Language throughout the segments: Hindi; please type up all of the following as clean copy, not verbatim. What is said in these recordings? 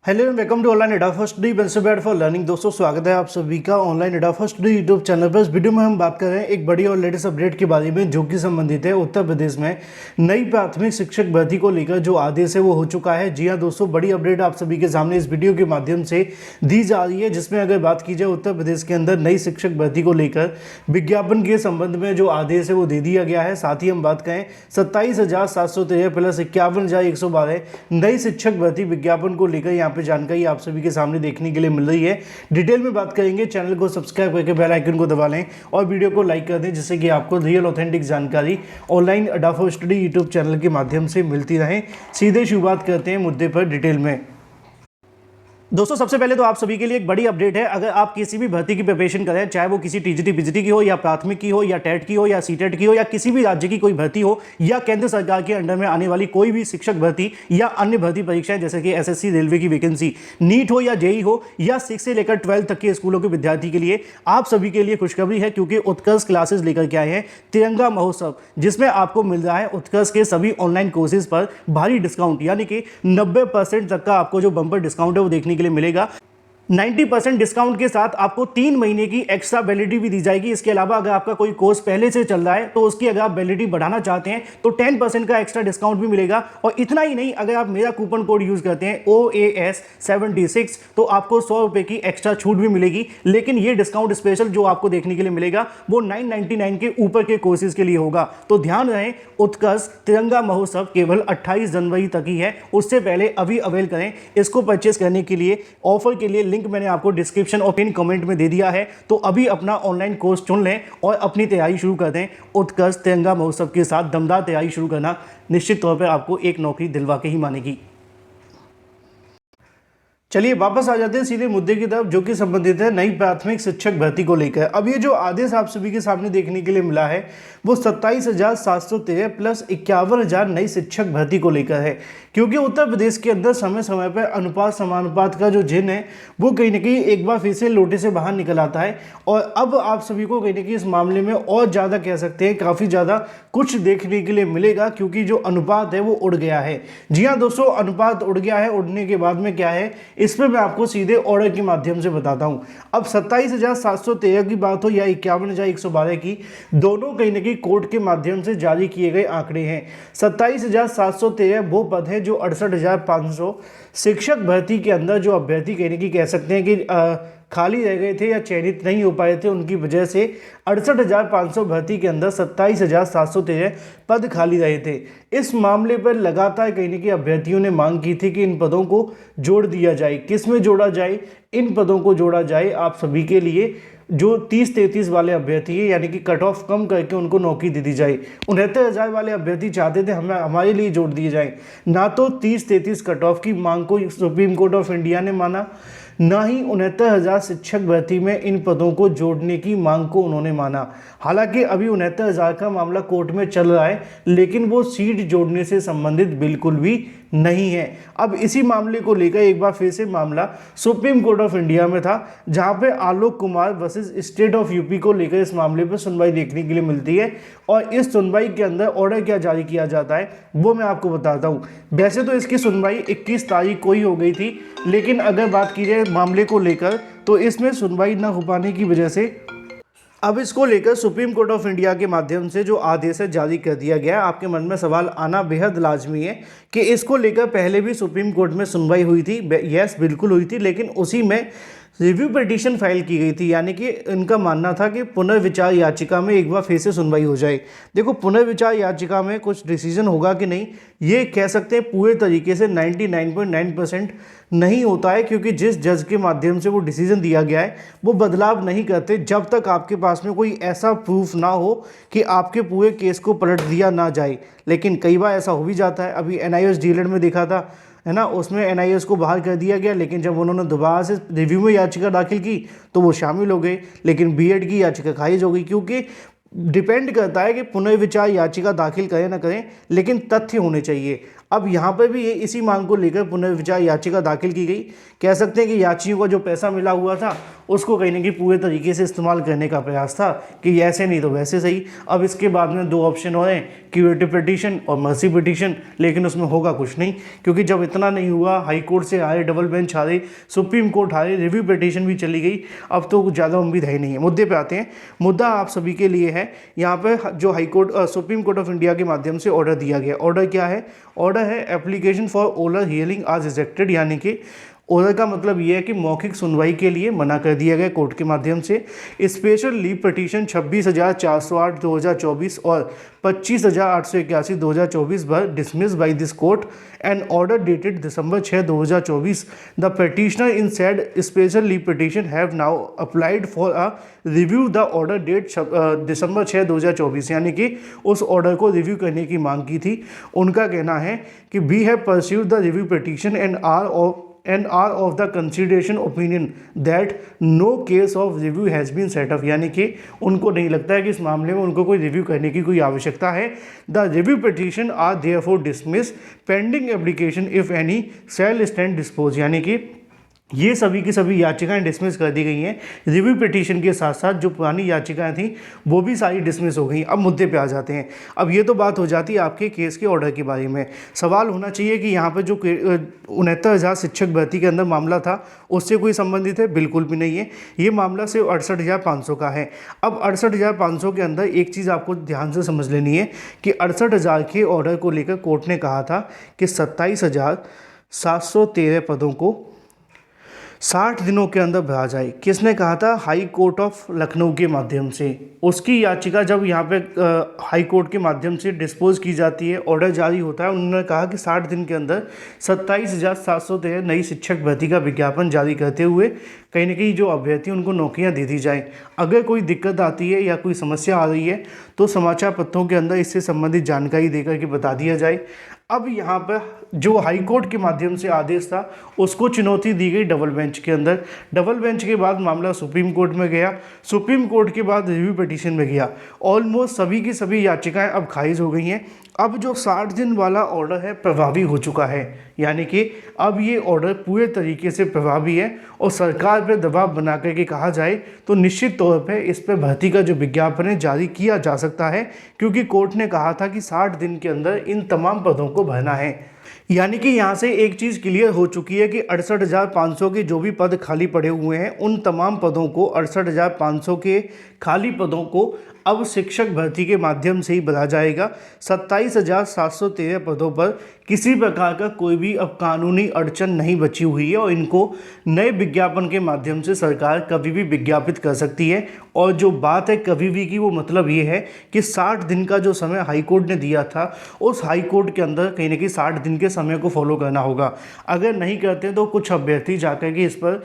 Hello and welcome to online एडा first the best for learning. दोस्तों स्वागत है आप सभी का ऑनलाइन एडा फर्स्ट डी यूट्यूब चैनल पर। इस वीडियो में हम बात कर रहे हैं एक बड़ी और लेटेस्ट अपडेट के बारे में जो कि संबंधित है उत्तर प्रदेश में नई प्राथमिक शिक्षक भर्ती को लेकर जो आदेश है वो हो चुका है। जी हाँ दोस्तों, बड़ी अपडेट आप सभी के सामने इस वीडियो के माध्यम से दी जा रही है, जिसमें अगर बात की जाए उत्तर प्रदेश के अंदर नई शिक्षक भर्ती को लेकर विज्ञापन के संबंध में जो आदेश है वो दे दिया गया है। साथ ही हम बात करें 27,713 प्लस 51,112 नई शिक्षक भर्ती विज्ञापन को लेकर यहाँ पे जानकारी आप सभी के सामने देखने के लिए मिल रही है। डिटेल में बात करेंगे, चैनल को सब्सक्राइब करके बेल आइकन को दबा लें और वीडियो को लाइक कर दें, जिससे कि आपको रियल ऑथेंटिक जानकारी ऑनलाइन अड्डा फॉर स्टडी यूट्यूब चैनल के माध्यम से मिलती रहे। सीधे शुरुआत करते हैं मुद्दे पर डिटेल में। दोस्तों सबसे पहले तो आप सभी के लिए एक बड़ी अपडेट है। अगर आप किसी भी भर्ती की प्रिपरेशन करें, चाहे वो किसी टीजीटी पीजीटी की हो या प्राथमिक की हो या टेट की हो या सीटेट की हो या किसी भी राज्य की कोई भर्ती हो या केंद्र सरकार के अंडर में आने वाली कोई भी शिक्षक भर्ती या अन्य भर्ती परीक्षाएं जैसे कि एसएससी, रेलवे की वैकेंसी, नीट हो या जेई हो या 6 से लेकर 12 तक के स्कूलों के विद्यार्थी के लिए आप सभी के लिए खुशखबरी है, क्योंकि उत्कर्ष क्लासेस लेकर के आए हैं तिरंगा महोत्सव, जिसमें आपको मिल रहा है उत्कर्ष के सभी ऑनलाइन कोर्सेज पर भारी डिस्काउंट, यानी कि 90% तक का आपको जो बम्पर डिस्काउंट है वो देखने के लिए मिलेगा। 90% डिस्काउंट के साथ आपको 3 महीने की एक्स्ट्रा वैलिडिटी भी दी जाएगी। इसके अलावा अगर आपका कोई कोर्स पहले से चल रहा है तो उसकी अगर आप वैलिडिटी बढ़ाना चाहते हैं तो 10% का एक्स्ट्रा डिस्काउंट भी मिलेगा। और इतना ही नहीं, अगर आप मेरा कूपन कोड यूज करते हैं OAS76 तो आपको 100 रुपये की एक्स्ट्रा छूट भी मिलेगी। लेकिन ये डिस्काउंट स्पेशल जो आपको देखने के लिए मिलेगा वो 999 के ऊपर के कोर्सेज के लिए होगा। तो ध्यान रहे, उत्कर्ष तिरंगा महोत्सव केवल 28 जनवरी तक ही है, उससे पहले अभी अवेल करें। इसको परचेस करने के लिए ऑफर के लिए मैंने आपको डिस्क्रिप्शन और पिन कमेंट में दे दिया है, तो अभी अपना ऑनलाइन कोर्स चुन लें और अपनी तैयारी शुरू कर दें। उत्कर्ष तिरंगा महोत्सव के साथ दमदार तैयारी शुरू करना निश्चित तौर पर आपको एक नौकरी दिलवा के ही मानेगी। चलिए वापस आ जाते हैं सीधे मुद्दे की तरफ, जो कि संबंधित है नई प्राथमिक शिक्षक भर्ती को लेकर। अब ये जो आदेश आप सभी के सामने देखने के लिए मिला है वो 27,713 प्लस 51,000 नई शिक्षक भर्ती को लेकर है, क्योंकि उत्तर प्रदेश के अंदर समय समय पर अनुपात समानुपात का जो जिन है वो कहीं ना कहीं एक बार फिर से लोटे से बाहर निकल आता है। और अब आप सभी को कहीं ना कहीं इस मामले में और ज़्यादा कह सकते हैं काफ़ी ज़्यादा कुछ देखने के लिए मिलेगा, क्योंकि जो अनुपात है वो उड़ गया है। जी हाँ दोस्तों, अनुपात उड़ गया है। उड़ने के बाद में क्या है, इस पर मैं आपको सीधे ऑर्डर के माध्यम से बताता हूं। अब 27,713 की बात हो या 51,112 की, दोनों कहीं ना कहीं कोर्ट के माध्यम से जारी किए गए आंकड़े हैं। 27,713 वो पद है जो 68,500 शिक्षक भर्ती के अंदर जो अभ्यर्थी कहने की कह सकते हैं कि खाली रह गए थे या चयनित नहीं हो पाए थे, उनकी वजह से 68,500 भर्ती के अंदर 27,713 पद खाली रहे थे। इस मामले पर लगातार कहीं ना कहीं अभ्यर्थियों ने मांग की थी कि इन पदों को जोड़ दिया जाए। किस में जोड़ा जाए? इन पदों को जोड़ा जाए आप सभी के लिए जो 30-33 वाले अभ्यर्थी है, यानी कि कट ऑफ कम करके उनको नौकरी दे दी जाए। 69,000 वाले अभ्यर्थी चाहते थे हमारे लिए जोड़ दिए जाए। ना तो 30-33 कट ऑफ की मांग को सुप्रीम कोर्ट ऑफ इंडिया ने माना, ना ही 69,000 शिक्षक भर्ती में इन पदों को जोड़ने की मांग को उन्होंने माना। हालांकि अभी 69,000 का मामला कोर्ट में चल रहा है, लेकिन वो सीट जोड़ने से संबंधित बिल्कुल भी नहीं है। अब इसी मामले को लेकर एक बार फिर से मामला सुप्रीम कोर्ट ऑफ इंडिया में था, जहां पे Alok Kumar versus state of UP को लेकर इस मामले पर सुनवाई देखने के लिए मिलती है। और इस सुनवाई के अंदर ऑर्डर क्या जारी किया जाता है वो मैं आपको बताता हूँ। वैसे तो इसकी सुनवाई 21 तारीख को ही हो गई थी, लेकिन अगर बात की जाए मामले को लेकर तो इसमें सुनवाई न हो पाने की वजह से अब इसको लेकर सुप्रीम कोर्ट ऑफ इंडिया के माध्यम से जो आदेश है जारी कर दिया गया है। आपके मन में सवाल आना बेहद लाजमी है कि इसको लेकर पहले भी सुप्रीम कोर्ट में सुनवाई हुई थी। यस, बिल्कुल हुई थी, लेकिन उसी में रिव्यू पिटीशन फाइल की गई थी, यानी कि इनका मानना था कि पुनर्विचार याचिका में एक बार फिर से सुनवाई हो जाए। देखो, पुनर्विचार याचिका में कुछ डिसीजन होगा कि नहीं ये कह सकते हैं पूरे तरीके से 99.9% नहीं होता है, क्योंकि जिस जज के माध्यम से वो डिसीजन दिया गया है वो बदलाव नहीं करते जब तक आपके पास में कोई ऐसा प्रूफ ना हो कि आपके पूरे केस को पलट दिया ना जाए। लेकिन कई बार ऐसा हो भी जाता है। अभी NIOS डीलर में देखा था, है ना, उसमें NIOS को बाहर कर दिया गया, लेकिन जब उन्होंने दोबारा से रिव्यू में याचिका दाखिल की तो वो शामिल हो गए, लेकिन BED की याचिका खारिज हो गई, क्योंकि डिपेंड करता है कि पुनर्विचार याचिका दाखिल करें ना करें, लेकिन तथ्य होने चाहिए। अब यहाँ पर भी ये इसी मांग को लेकर पुनर्विचार याचिका दाखिल की गई। कह सकते हैं कि याचियों को जो पैसा मिला हुआ था उसको कहीं ना कहीं पूरे तरीके से इस्तेमाल करने का प्रयास था कि ऐसे नहीं तो वैसे सही। अब इसके बाद में दो ऑप्शन हो रहे हैं, क्यूरेटिव पिटीशन और मर्सी पिटीशन, लेकिन उसमें होगा कुछ नहीं, क्योंकि जब इतना नहीं हुआ, हाई कोर्ट से आए, डबल बेंच आ रही, सुप्रीम कोर्ट आ रही, रिव्यू पिटीशन भी चली गई, अब तो कुछ ज़्यादा उम्मीद है ही नहीं है। मुद्दे पे आते हैं। मुद्दा आप सभी के लिए है यहाँ पे जो high court supreme court of India के माध्यम से ऑर्डर दिया गया। ऑर्डर क्या है? ऑर्डर है एप्लीकेशन फॉर ओरल हियरिंग आज रिजेक्टेड, यानी कि ऑर्डर का मतलब ये है कि मौखिक सुनवाई के लिए मना कर दिया गया कोर्ट के माध्यम से। स्पेशल लीव पिटीशन 26,408 2024 और 25,881 2024 पर dismiss by this court and order dated December 6 2024। The petitioner in said special leave petition have now applied for a review the order date December 6 2024, यानी कि उस ऑर्डर को रिव्यू करने की मांग की थी। उनका कहना है कि we have pursued the review petition and are of the consideration opinion that no case of review has been set up, यानी कि उनको नहीं लगता है कि इस मामले में उनको कोई रिव्यू करने की कोई आवश्यकता है। The review petition are therefore dismiss pending application if any shall stand dispose, यानी कि ये सभी की सभी याचिकाएं डिसमिस कर दी गई हैं। रिव्यू पिटीशन के साथ साथ जो पुरानी याचिकाएं थी वो भी सारी डिसमिस हो गई। अब मुद्दे पे आ जाते हैं। अब ये तो बात हो जाती है आपके केस के ऑर्डर के बारे में। सवाल होना चाहिए कि यहाँ पर जो 69,000 शिक्षक भर्ती के अंदर मामला था उससे कोई संबंधित है? बिल्कुल भी नहीं है। ये मामला सिर्फ 68,500 का है। अब 68,500 के अंदर एक चीज़ आपको ध्यान से समझ लेनी है कि 68,000 के ऑर्डर को लेकर कोर्ट ने कहा था कि 27,713 पदों को 60 दिनों के अंदर भरा जाए। किसने कहा था? हाई कोर्ट ऑफ लखनऊ के माध्यम से। उसकी याचिका जब यहाँ पे हाई कोर्ट के माध्यम से डिस्पोज की जाती है, ऑर्डर जारी होता है, उन्होंने कहा कि 60 दिन के अंदर 27,713 नई शिक्षक भर्ती का विज्ञापन जारी करते हुए कहीं ना कहीं जो अभ्यर्थी उनको नौकरियां दे दी जाए। अगर कोई दिक्कत आती है या कोई समस्या आ रही है तो समाचार पत्रों के अंदर इससे संबंधित जानकारी देकर के बता दिया जाए। अब यहाँ पर जो हाई कोर्ट के माध्यम से आदेश था उसको चुनौती दी गई डबल बेंच के अंदर। डबल बेंच के बाद मामला सुप्रीम कोर्ट में गया, सुप्रीम कोर्ट के बाद रिव्यू पिटीशन में गया। ऑलमोस्ट सभी की सभी याचिकाएं अब खारिज हो गई हैं। अब जो 60 दिन वाला ऑर्डर है प्रभावी हो चुका है, यानी कि अब ये ऑर्डर पूरे तरीके से प्रभावी है और सरकार पर दबाव बना करके कहा जाए तो निश्चित तौर पे इस पर भर्ती का जो विज्ञापन है जारी किया जा सकता है, क्योंकि कोर्ट ने कहा था कि 60 दिन के अंदर इन तमाम पदों को भरना है। यानी कि यहाँ से एक चीज़ क्लियर हो चुकी है कि 68,500 के जो भी पद खाली पड़े हुए हैं उन तमाम पदों को 68,500 के खाली पदों को अब शिक्षक भर्ती के माध्यम से ही भरा जाएगा। 27,713 पदों पर किसी प्रकार का कोई भी अब कानूनी अड़चन नहीं बची हुई है और इनको नए विज्ञापन के माध्यम से सरकार कभी भी विज्ञापित कर सकती है। और जो बात है कभी भी की, वो मतलब ये है कि 60 दिन का जो समय हाई कोर्ट ने दिया था उस हाई कोर्ट के अंदर कहीं ना कहीं 60 दिन के समय को फॉलो करना होगा। अगर नहीं करते तो कुछ अभ्यर्थी जाकर के इस पर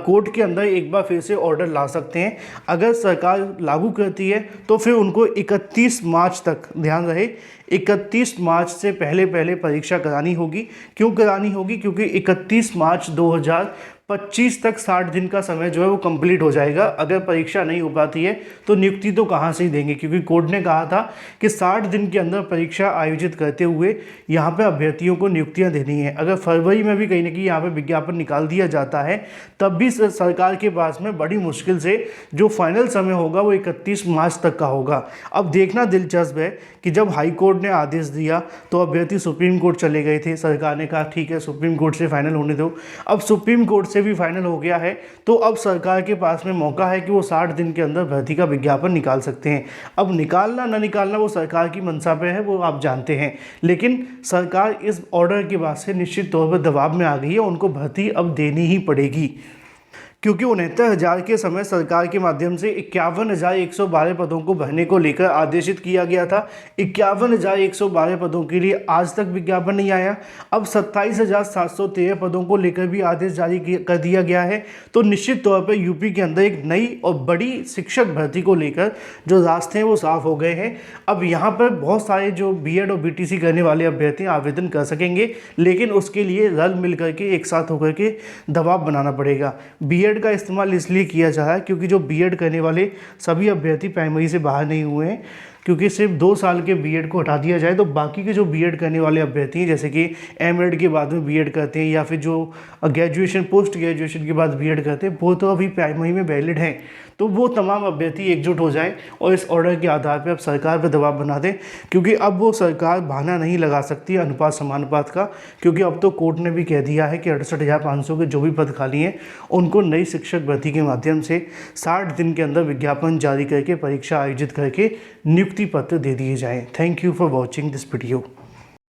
कोर्ट के अंदर एक बार फिर से ऑर्डर ला सकते हैं। अगर सरकार लागू करती है तो फिर उनको 31 मार्च तक, ध्यान रहे 31 मार्च से पहले पहले परीक्षा करानी होगी। क्यों करानी होगी? क्योंकि 31 मार्च 2025 तक 60 दिन का समय जो है वो कंप्लीट हो जाएगा। अगर परीक्षा नहीं हो पाती है तो नियुक्ति तो कहाँ से ही देंगे, क्योंकि कोर्ट ने कहा था कि 60 दिन के अंदर परीक्षा आयोजित करते हुए यहाँ पे अभ्यर्थियों को नियुक्तियाँ देनी है। अगर फरवरी में भी कहीं ना कहीं यहाँ पे विज्ञापन निकाल दिया जाता है तब भी सरकार के पास में बड़ी मुश्किल से जो फाइनल समय होगा वो 31 मार्च तक का होगा। अब देखना दिलचस्प है कि जब हाई कोर्ट ने आदेश दिया तो अभ्यर्थी सुप्रीम कोर्ट चले गए थे। सरकार ने कहा ठीक है सुप्रीम कोर्ट से फाइनल होने दो। अब सुप्रीम कोर्ट से भी फाइनल हो गया है तो अब सरकार के पास में मौका है कि वो 60 दिन के अंदर भर्ती का विज्ञापन निकाल सकते हैं। अब निकालना ना निकालना वो सरकार की मंशा पे है, वो आप जानते हैं, लेकिन सरकार इस ऑर्डर के बाद से निश्चित तौर पर दबाव में आ गई है। उनको भर्ती अब देनी ही पड़ेगी, क्योंकि 69,000 के समय सरकार के माध्यम से 51,112 पदों को भरने को लेकर आदेशित किया गया था। 51,112 पदों के लिए आज तक विज्ञापन नहीं आया। अब 27,713 पदों को लेकर भी आदेश जारी कर दिया गया है। तो निश्चित तौर पर यूपी के अंदर एक नई और बड़ी शिक्षक भर्ती को लेकर जो रास्ते हैं वो साफ हो गए हैं। अब यहाँ पर बहुत सारे जो बीएड और बीटीसी करने वाले अभ्यर्थी आवेदन कर सकेंगे, लेकिन उसके लिए रल मिल करके एक साथ होकर के दबाव बनाना पड़ेगा। बीएड बीएड का इस्तेमाल इसलिए किया जा रहा है क्योंकि जो बीएड करने वाले सभी अभ्यर्थी प्राइमरी से बाहर नहीं हुए हैं, क्योंकि सिर्फ 2 साल के बीएड को हटा दिया जाए तो बाकी के जो बीएड करने वाले अभ्यर्थी हैं, जैसे कि एमएड के बाद में बीएड करते हैं या फिर जो ग्रेजुएशन पोस्ट ग्रेजुएशन के बाद बीएड करते हैं, वो तो अभी प्राइमरी में वैलिड हैं। तो वो तमाम अभ्यर्थी एकजुट हो जाए और इस ऑर्डर के आधार पर अब सरकार पर दबाव बना दें, क्योंकि अब वो सरकार बहाना नहीं लगा सकती अनुपात समानुपात का, क्योंकि अब तो कोर्ट ने भी कह दिया है कि 68,500 के जो भी पद खाली हैं उनको नई शिक्षक भर्ती के माध्यम से 60 दिन के अंदर विज्ञापन जारी करके परीक्षा आयोजित करके नियुक्ति पत्र दे दिए जाएं। Thank you for watching this video.